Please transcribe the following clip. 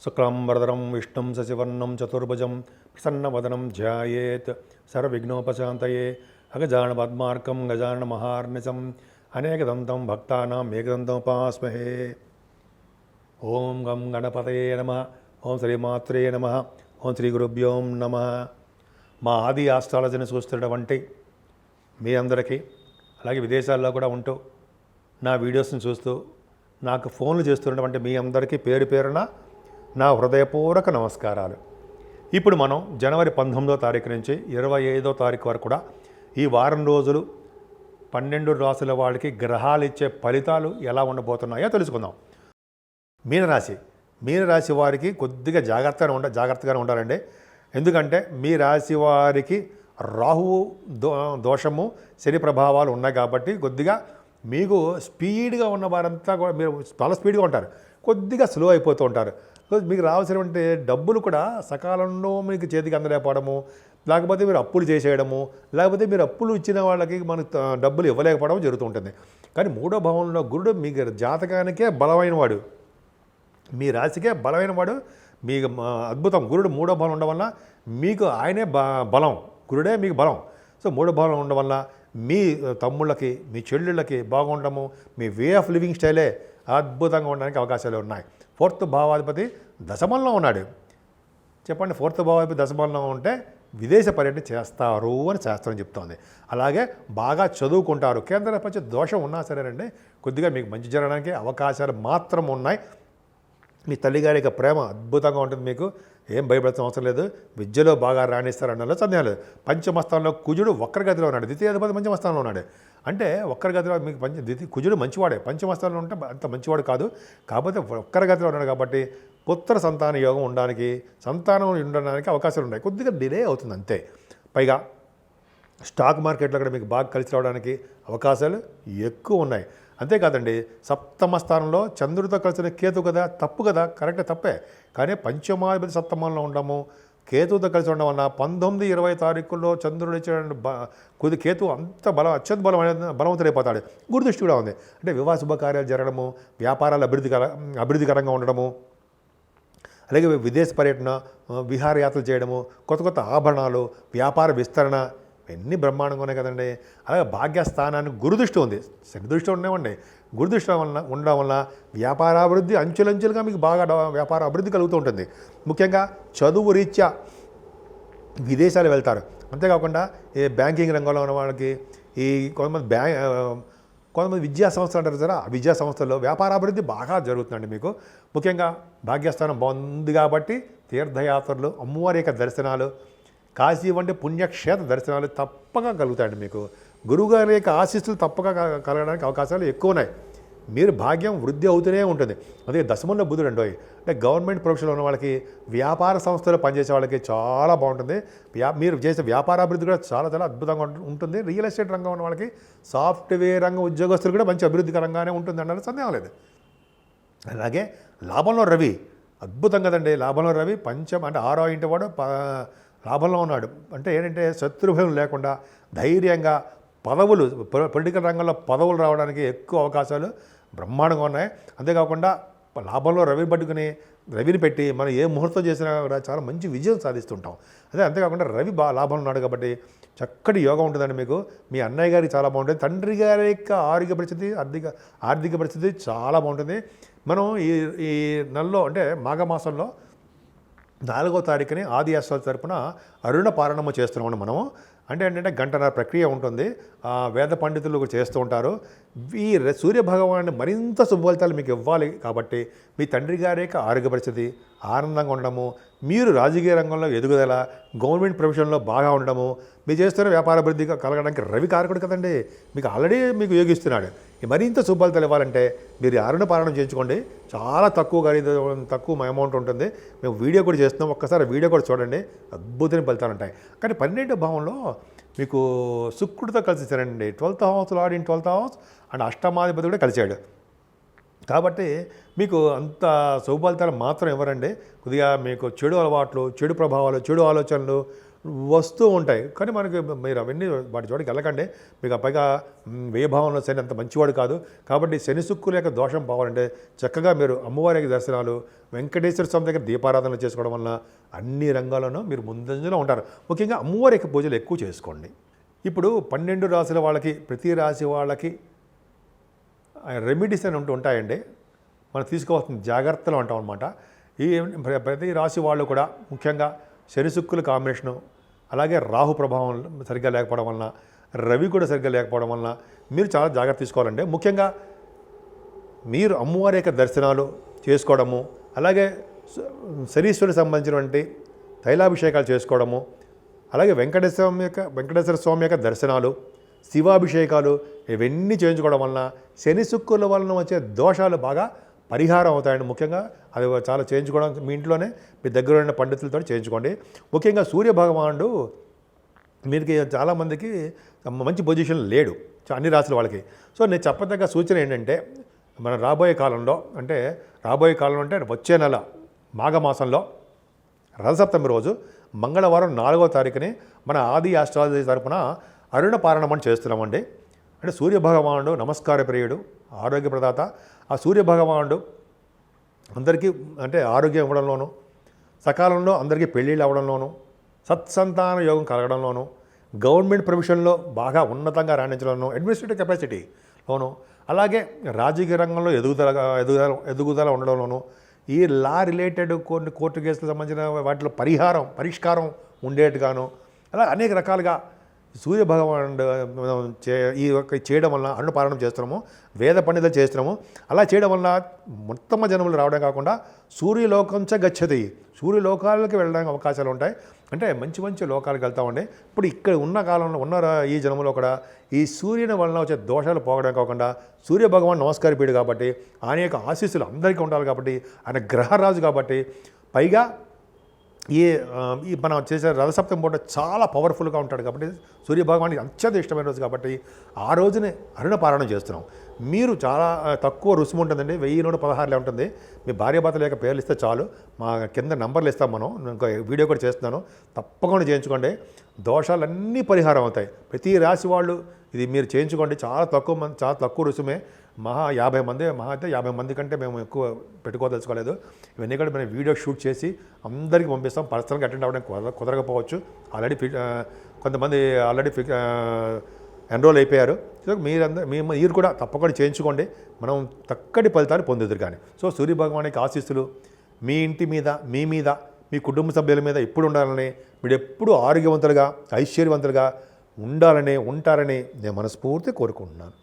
శుక్లాంబరధరం విష్ణుం శశివర్ణం చతుర్భుజం ప్రసన్నవదనం ధ్యాయేత్ సర్వవిఘ్నోపశాంతయే అగజాన పద్మార్కం గజానన మహార్నిశం అనేకదంతం భక్తానాం ఏకదంతముపాస్మహే. ఓం గం గణపతయే నమః. ఓం శ్రీమాత్రే నమః. ఓం శ్రీ గురుభ్యో నమః. మా ఆది ఆస్ట్రాలజీని చూస్తున్నటువంటి మీ అందరికీ, అలాగే విదేశాల్లో కూడా ఉంటూ నా వీడియోస్ని చూస్తూ నాకు ఫోన్లు చేస్తున్నటువంటి మీ అందరికీ పేరు పేరున నా హృదయపూర్వక నమస్కారాలు. ఇప్పుడు మనం జనవరి 19వ తారీఖు నుంచి 25వ తారీఖు వరకు కూడా ఈ వారం రోజులు 12 రాసుల వాళ్ళకి గ్రహాలు ఇచ్చే ఫలితాలు ఎలా ఉండబోతున్నాయో తెలుసుకుందాం. మీనరాశి వారికి కొద్దిగా జాగ్రత్తగానే ఉండాలండి. ఎందుకంటే మీ రాశి వారికి రాహువు దోషము శని ప్రభావాలు ఉన్నాయి కాబట్టి కొద్దిగా మీకు స్పీడ్గా ఉన్న వారంతా కూడా మీరు చాలా స్పీడ్గా ఉంటారు, కొద్దిగా స్లో అయిపోతూ ఉంటారు. మీకు రావాల్సినటువంటి డబ్బులు కూడా సకాలంలో మీకు చేతికి అందలేకపోవడము, లేకపోతే మీరు అప్పులు చేసేయడము, లేకపోతే మీరు అప్పులు ఇచ్చిన వాళ్ళకి మనకు డబ్బులు ఇవ్వలేకపోవడం జరుగుతూ ఉంటుంది. కానీ 3వ భావంలో గురుడు మీకు జాతకానికే బలమైనవాడు, మీ రాశికే బలమైనవాడు. మీకు అద్భుతం. గురుడు 3వ భావం ఉండడం వల్ల మీకు ఆయనే బలం, గురుడే మీకు బలం. సో 3వ భావం ఉండడం వల్ల మీ తమ్ముళ్ళకి మీ చెల్లెళ్ళకి బాగుండము, మీ వే ఆఫ్ లివింగ్ స్టైలే అద్భుతంగా ఉండడానికి అవకాశాలు ఉన్నాయి. 4th భావాధిపతి దశమంలో ఉన్నాడు. చెప్పండి, 4th భావాధిపతి దశమంలో ఉంటే విదేశ పర్యటన చేస్తారు అని శాస్త్రం చెప్తోంది. అలాగే బాగా చదువుకుంటారు. కేంద్ర పక్ష దోషం ఉన్నా సరేనండి, కొద్దిగా మీకు మంచి జరగడానికి అవకాశాలు మాత్రం ఉన్నాయి. మీ తల్లిగారి యొక్క ప్రేమ అద్భుతంగా ఉంటుంది. మీకు ఏం భయపడాల్సిన అవసరం లేదు. విద్యలో బాగా రాణిస్తారన్నలో సందేహం లేదు. పంచమస్థానంలో కుజుడు వక్రగతిలో ఉన్నాడు. ద్వితీయాధిపతి పంచమస్థానంలో ఉన్నాడు. అంటే వక్రగతిలో మీకు కుజుడు మంచివాడే, పంచమస్థానంలో ఉంటే అంత మంచివాడు కాదు. కాకపోతే వక్రగతిలో ఉన్నాడు కాబట్టి పుత్ర సంతాన యోగం ఉండడానికి, సంతానం ఉండడానికి అవకాశాలు ఉన్నాయి. కొద్దిగా డిలే అవుతుంది అంతే. పైగా స్టాక్ మార్కెట్లో కూడా మీకు బాగా కలిసి రావడానికి అవకాశాలు ఎక్కువ ఉన్నాయి. అంతేకాదండి, 7వ స్థానంలో చంద్రుడితో కలిసిన కేతు కదా, తప్పు కదా, కరెక్టే, తప్పే. కానీ పంచమాధిపతి సప్తమంలో ఉండము, కేతువుతో కలిసి ఉండడం వల్ల 19, 20 తారీఖుల్లో చంద్రుడు ఇచ్చే కేతు అంత అత్యంత బలవంతుడైపోతాడు. గురుదృష్టి కూడా ఉంది. అంటే వివాహ శుభకార్యాలు జరగడము, వ్యాపారాలు అభివృద్ధికరంగా ఉండడము, అలాగే విదేశ పర్యటన, విహారయాత్రలు చేయడము, కొత్త ఆభరణాలు, వ్యాపార విస్తరణ, ఇవన్నీ బ్రహ్మాండంగా ఉన్నాయి కదండి. అలాగే భాగ్యస్థానానికి గురుదృష్టి ఉంది, శని దృష్టి ఉండేవండి. గురుదృష్టి ఉండడం వల్ల వ్యాపారాభివృద్ధి అంచెలంచెలుగా మీకు బాగా వ్యాపార అభివృద్ధి కలుగుతూ ఉంటుంది. ముఖ్యంగా చదువు రీత్యా విదేశాలు వెళ్తారు. అంతేకాకుండా ఈ బ్యాంకింగ్ రంగంలో ఉన్న వాళ్ళకి, ఈ కొంతమంది విద్యా సంస్థలు అంటారు కదా, ఆ విద్యా సంస్థల్లో వ్యాపారాభివృద్ధి బాగా జరుగుతుందండి. మీకు ముఖ్యంగా భాగ్యస్థానం బాగుంది కాబట్టి తీర్థయాత్రలు, అమ్మవారి యొక్క దర్శనాలు, కాశీ వంటి పుణ్యక్షేత్ర దర్శనాలు తప్పగా కలుగుతాయండి. మీకు గురువుగారి యొక్క ఆశీస్సులు తప్పగా కలగడానికి అవకాశాలు ఎక్కువ ఉన్నాయి. మీరు భాగ్యం వృద్ధి అవుతూనే ఉంటుంది. అదే దశమంలో బుధుడు అండి. అంటే గవర్నమెంట్ ప్రొఫెషన్లో ఉన్న వాళ్ళకి, వ్యాపార సంస్థలో పనిచేసే వాళ్ళకి చాలా బాగుంటుంది. మీరు చేసే వ్యాపారాభివృద్ధి కూడా చాలా చాలా అద్భుతంగా ఉంటుంది. రియల్ ఎస్టేట్ రంగం ఉన్న వాళ్ళకి, సాఫ్ట్వేర్ రంగం ఉద్యోగస్తులు కూడా మంచి అభివృద్ధికరంగానే ఉంటుంది అన్నది సందేహం లేదు. అలాగే లాభంలో రవి అద్భుతం కదండి. లాభంలో రవి అంటే 6వ ఇంటి వాడు లాభంలో ఉన్నాడు. అంటే ఏంటంటే శత్రుభయం లేకుండా ధైర్యంగా పదవులు, పొలిటికల్ రంగంలో పదవులు రావడానికి ఎక్కువ అవకాశాలు బ్రహ్మాండంగా ఉన్నాయి. అంతేకాకుండా లాభంలో రవిని పెట్టి మనం ఏ ముహూర్తం చేసినా కూడా చాలా మంచి విజయం సాధిస్తుంటాం. అంతేకాకుండా రవి లాభంలో ఉన్నాడు కాబట్టి చక్కటి యోగం ఉంటుందండి మీకు. మీ అన్నయ్య గారికి చాలా బాగుంటుంది. తండ్రి గారి యొక్క ఆరోగ్య పరిస్థితి, ఆర్థిక పరిస్థితి చాలా బాగుంటుంది. మనం ఈ నెలలో అంటే మాఘమాసంలో 4వ తారీఖుని ఆది అశ్వాల తరపున అరుణ పారణము చేస్తున్నాము మనము. అంటే ఏంటంటే గంటన్నర ప్రక్రియ ఉంటుంది. వేద పండితులు చేస్తూ ఉంటారు. ఈ సూర్యభగవాన్ని మరింత శుభఫలితాలు మీకు ఇవ్వాలి కాబట్టి మీ తండ్రి గారి యొక్క ఆరోగ్య పరిస్థితి, ఆనందంగా ఉండడము, మీరు రాజకీయ రంగంలో ఎదుగుదల, గవర్నమెంట్ ప్రొఫెషన్లో బాగా ఉండడము, మీరు చేస్తున్న వ్యాపారాభివృద్ధి కలగడానికి రవి కారకుడు కదండి. మీకు ఆల్రెడీ మీకు యోగిస్తున్నాడు. మరింత శుభఫలితాలు ఇవ్వాలంటే మీరు అరుణ పారణం చేయించుకోండి. చాలా తక్కువ అమౌంట్ ఉంటుంది. మేము వీడియో కూడా చేస్తున్నాం, ఒక్కసారి వీడియో కూడా చూడండి, అద్భుతమైన ఫలితాలు ఉంటాయి. కానీ 12వ భావంలో మీకు శుక్రుడితో కలిసేసారండి. 12th house lord in 12th house and అష్టమాధిపతి కూడా కలిశాడు. కాబట్టి మీకు అంత శుభఫలితాలు మాత్రం ఇవ్వరండి. కొద్దిగా మీకు చెడు అలవాట్లు, చెడు ప్రభావాలు, చెడు ఆలోచనలు, వస్తూ ఉంటాయి. కానీ మనకి మీరు అవన్నీ వాటి జోడికి వెళ్ళకండి. మీకు ఆ పైగా వ్యయభావంలో శని అంత మంచివాడు కాదు. కాబట్టి శని సుక్కుల యొక్క దోషం పోవాలంటే చక్కగా మీరు అమ్మవారి యొక్క దర్శనాలు, వెంకటేశ్వర స్వామి దగ్గర దీపారాధనలు చేసుకోవడం వలన అన్ని రంగాల్లోనూ మీరు ముందంజలో ఉంటారు. ముఖ్యంగా అమ్మవారి యొక్క పూజలు ఎక్కువ చేసుకోండి. ఇప్పుడు 12 రాశుల వాళ్ళకి, ప్రతి రాశి వాళ్ళకి రెమెడీస్ అని ఉంటాయండి. మనం తీసుకోవాల్సిన జాగ్రత్తలు అంటాం అనమాట. ఈ ప్రతి రాశి వాళ్ళు కూడా ముఖ్యంగా శని సుక్కుల కాంబినేషను, అలాగే రాహు ప్రభావం సరిగ్గా లేకపోవడం వలన, రవి కూడా సరిగ్గా లేకపోవడం వలన మీరు చాలా జాగ్రత్త తీసుకోవాలండి. ముఖ్యంగా మీరు అమ్మవారి యొక్క దర్శనాలు చేసుకోవడము, అలాగే శనీశ్వరుడికి సంబంధించినటువంటి తైలాభిషేకాలు చేసుకోవడము, అలాగే వెంకటేశ్వర స్వామి యొక్క దర్శనాలు, శివాభిషేకాలు ఇవన్నీ చేయించుకోవడం వలన శని సుక్కుల వలన వచ్చే దోషాలు బాగా పరిహారం అవుతాయండి. ముఖ్యంగా అది చాలా చేయించుకోవడం మీ ఇంట్లోనే మీ దగ్గర ఉన్న పండితులతో చేయించుకోండి. ముఖ్యంగా సూర్య భగవానుడు మీకు చాలామందికి మంచి పొజిషన్ లేడు అన్ని రాశుల వాళ్ళకి. సో నేను చెప్పదగ్గ సూచన ఏంటంటే మన రాబోయే కాలంలో అంటే వచ్చే నెల మాఘమాసంలో రథసప్తమి రోజు మంగళవారం 4వ తారీఖుని మన ఆది ఆస్ట్రాలజీ తరపున అరుణ పారణమని చేస్తున్నామండి. అంటే సూర్యభగవానుడు నమస్కార ప్రియుడు, ఆరోగ్య ప్రదాత. ఆ సూర్యభగవానుడు అందరికీ అంటే ఆరోగ్యం ఇవ్వడంలోనూ, సకాలంలో అందరికీ పెళ్ళిళ్ళు అవ్వడంలోనూ, సత్సంతాన యోగం కలగడంలోనూ, గవర్నమెంట్ ప్రొఫెషన్లో బాగా ఉన్నతంగా రాణించడంలోనూ, అడ్మినిస్ట్రేటివ్ కెపాసిటీలోనూ, అలాగే రాజకీయ రంగంలో ఎదుగుదల ఉండడంలోనూ, ఈ లా రిలేటెడ్ కొన్ని కోర్టు కేసులకు సంబంధించిన వాటిలో పరిష్కారం ఉండేట్టుగాను అలా అనేక రకాలుగా సూర్యభగవానుడు ఈ యొక్క చేయడం వలన అరుణపారణం చేస్తున్నాము, వేద పండితులు చేస్తున్నాము. అలా చేయడం వలన మొత్తం జనములు రావడం కాకుండా సూర్యలోకంచ గచ్చతి, సూర్యలోకాలకి వెళ్ళడానికి అవకాశాలు ఉంటాయి. అంటే మంచి మంచి లోకాలకు వెళ్తామండి. ఇప్పుడు ఇక్కడ ఉన్న కాలంలో ఈ జనములో కూడా ఈ సూర్యుని వలన వచ్చే దోషాలు పోవడం కాకుండా సూర్యభగవాన్ నమస్కారపీడు కాబట్టి ఆయన యొక్క ఆశీస్సులు అందరికీ ఉండాలి కాబట్టి ఆయన గ్రహరాజు కాబట్టి పైగా ఈ మనం చేసే రథసప్తమి పూట చాలా పవర్ఫుల్గా ఉంటాడు కాబట్టి సూర్యభగవానికి అత్యంత ఇష్టమైన రోజు కాబట్టి ఆ రోజునే అరుణపారణం చేస్తున్నాం. మీరు చాలా తక్కువ రుసుము ఉంటుందండి, 1016 ఉంటుంది. మీ భార్యాభర్తల యొక్క పేర్లు ఇస్తే చాలు, మా కింద నంబర్లు ఇస్తాం. మనం ఇంకా వీడియో కూడా చేస్తున్నాను, తప్పకుండా చేయించుకోండి. దోషాలన్నీ పరిహారం అవుతాయి. ప్రతి రాశి వాళ్ళు ఇది మీరు చేయించుకోండి. చాలా తక్కువ రుసుమే. 50 మంది అయితే 50 మంది కంటే మేము ఎక్కువ పెట్టుకోదలుచుకోలేదు. ఇవన్నీ కూడా మేము వీడియో షూట్ చేసి అందరికీ పంపిస్తాం. పర్సనల్గా అటెండ్ అవ్వడానికి కుదరకపోవచ్చు. కొంతమంది ఆల్రెడీ ఎన్రోల్ అయిపోయారు. సో మీరు కూడా తప్పకుండా చేయించుకోండి. మనం చక్కటి ఫలితాలు పొందుదురు కానీ. సో సూర్యభగవానికి ఆశీస్సులు మీ ఇంటి మీద, మీ మీద, మీ కుటుంబ సభ్యుల మీద ఎప్పుడు ఉండాలని, మీరు ఎప్పుడు ఆరోగ్యవంతులుగా, ఐశ్వర్యవంతులుగా ఉంటారని నేను మనస్ఫూర్తి కోరుకుంటున్నాను.